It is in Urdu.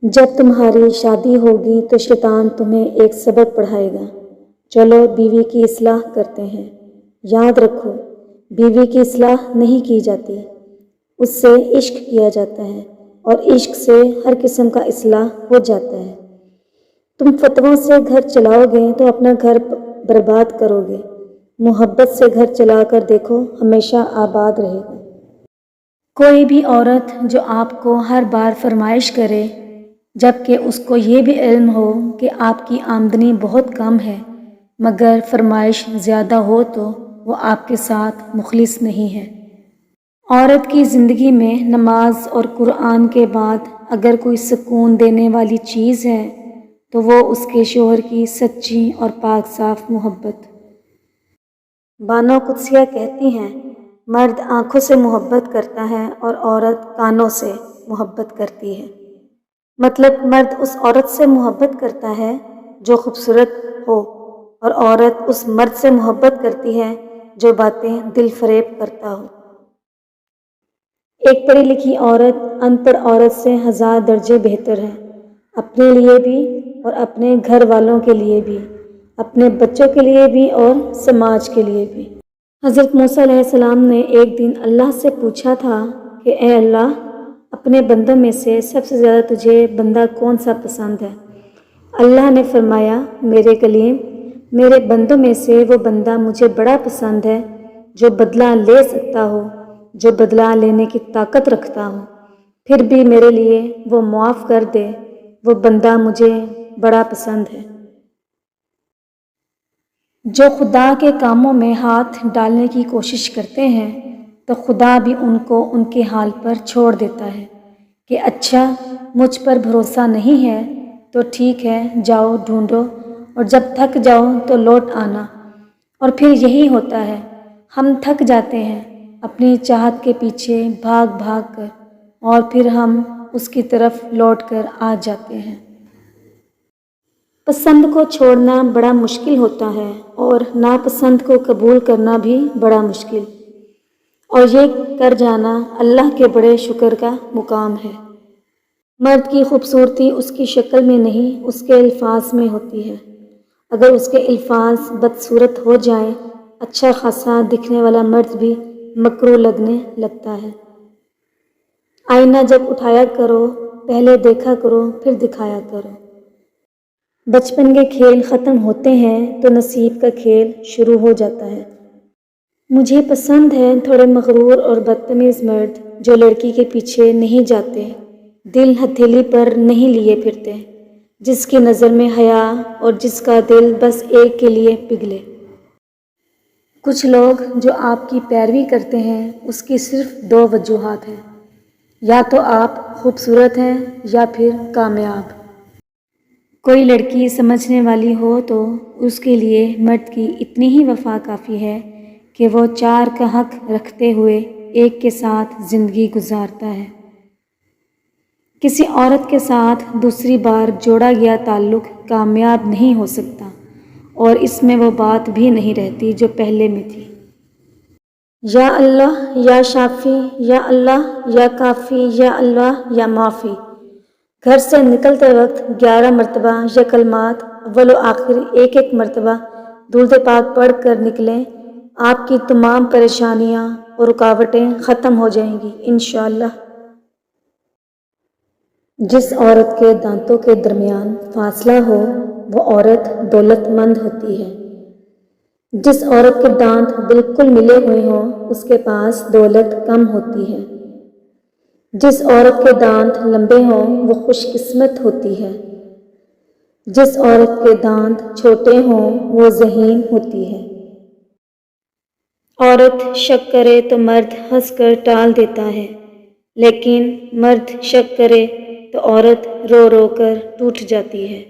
جب تمہاری شادی ہوگی تو شیطان تمہیں ایک سبق پڑھائے گا۔ چلو بیوی کی اصلاح کرتے ہیں۔ یاد رکھو، بیوی کی اصلاح نہیں کی جاتی، اس سے عشق کیا جاتا ہے، اور عشق سے ہر قسم کا اصلاح ہو جاتا ہے۔ تم فتووں سے گھر چلاؤ گے تو اپنا گھر برباد کرو گے۔ محبت سے گھر چلا کر دیکھو، ہمیشہ آباد رہے گا۔ کوئی بھی عورت جو آپ کو ہر بار فرمائش کرے، جبکہ اس کو یہ بھی علم ہو کہ آپ کی آمدنی بہت کم ہے، مگر فرمائش زیادہ ہو، تو وہ آپ کے ساتھ مخلص نہیں ہے۔ عورت کی زندگی میں نماز اور قرآن کے بعد اگر کوئی سکون دینے والی چیز ہے تو وہ اس کے شوہر کی سچی اور پاک صاف محبت۔ بانو قدسیہ کہتی ہیں، مرد آنکھوں سے محبت کرتا ہے اور عورت کانوں سے محبت کرتی ہے۔ مطلب مرد اس عورت سے محبت کرتا ہے جو خوبصورت ہو، اور عورت اس مرد سے محبت کرتی ہے جو باتیں دل فریب کرتا ہو۔ ایک پڑھی لکھی عورت ان پڑھ عورت سے 1000 درجے بہتر ہے، اپنے لیے بھی اور اپنے گھر والوں کے لیے بھی، اپنے بچوں کے لیے بھی اور سماج کے لیے بھی۔ حضرت موسیٰ علیہ السلام نے ایک دن اللہ سے پوچھا تھا کہ اے اللہ، اپنے بندوں میں سے سب سے زیادہ تجھے بندہ کون سا پسند ہے؟ اللہ نے فرمایا، میرے کلیم، میرے بندوں میں سے وہ بندہ مجھے بڑا پسند ہے جو بدلہ لے سکتا ہو، جو بدلہ لینے کی طاقت رکھتا ہو، پھر بھی میرے لیے وہ معاف کر دے، وہ بندہ مجھے بڑا پسند ہے۔ جو خدا کے کاموں میں ہاتھ ڈالنے کی کوشش کرتے ہیں تو خدا بھی ان کو ان کے حال پر چھوڑ دیتا ہے کہ اچھا، مجھ پر بھروسہ نہیں ہے تو ٹھیک ہے، جاؤ ڈھونڈو، اور جب تھک جاؤ تو لوٹ آنا۔ اور پھر یہی ہوتا ہے، ہم تھک جاتے ہیں اپنی چاہت کے پیچھے بھاگ بھاگ کر، اور پھر ہم اس کی طرف لوٹ کر آ جاتے ہیں۔ پسند کو چھوڑنا بڑا مشکل ہوتا ہے اور ناپسند کو قبول کرنا بھی بڑا مشکل، اور یہ کر جانا اللہ کے بڑے شکر کا مقام ہے۔ مرد کی خوبصورتی اس کی شکل میں نہیں، اس کے الفاظ میں ہوتی ہے۔ اگر اس کے الفاظ بدصورت ہو جائیں، اچھا خاصا دکھنے والا مرد بھی مکروہ لگنے لگتا ہے۔ آئینہ جب اٹھایا کرو، پہلے دیکھا کرو پھر دکھایا کرو۔ بچپن کے کھیل ختم ہوتے ہیں تو نصیب کا کھیل شروع ہو جاتا ہے۔ مجھے پسند ہیں تھوڑے مغرور اور بدتمیز مرد جو لڑکی کے پیچھے نہیں جاتے، دل ہتھیلی پر نہیں لیے پھرتے، جس کی نظر میں حیا اور جس کا دل بس ایک کے لیے پگھلے۔ کچھ لوگ جو آپ کی پیروی کرتے ہیں، اس کی صرف 2 وجوہات ہیں، یا تو آپ خوبصورت ہیں یا پھر کامیاب۔ کوئی لڑکی سمجھنے والی ہو تو اس کے لیے مرد کی اتنی ہی وفا کافی ہے کہ وہ 4 کا حق رکھتے ہوئے ایک کے ساتھ زندگی گزارتا ہے۔ کسی عورت کے ساتھ دوسری بار جوڑا گیا تعلق کامیاب نہیں ہو سکتا، اور اس میں وہ بات بھی نہیں رہتی جو پہلے میں تھی۔ یا اللہ یا شافی، یا اللہ یا کافی، یا اللہ یا معافی۔ گھر سے نکلتے وقت 11 مرتبہ یہ کلمات اول و آخر ایک مرتبہ درود پاک پڑھ کر نکلیں، آپ کی تمام پریشانیاں اور رکاوٹیں ختم ہو جائیں گی انشاءاللہ۔ جس عورت کے دانتوں کے درمیان فاصلہ ہو وہ عورت دولت مند ہوتی ہے۔ جس عورت کے دانت بالکل ملے ہوئے ہوں اس کے پاس دولت کم ہوتی ہے۔ جس عورت کے دانت لمبے ہوں وہ خوش قسمت ہوتی ہے۔ جس عورت کے دانت چھوٹے ہوں وہ ذہین ہوتی ہے۔ عورت شک کرے تو مرد ہنس کر ٹال دیتا ہے، لیکن مرد شک کرے تو عورت رو رو کر ٹوٹ جاتی ہے۔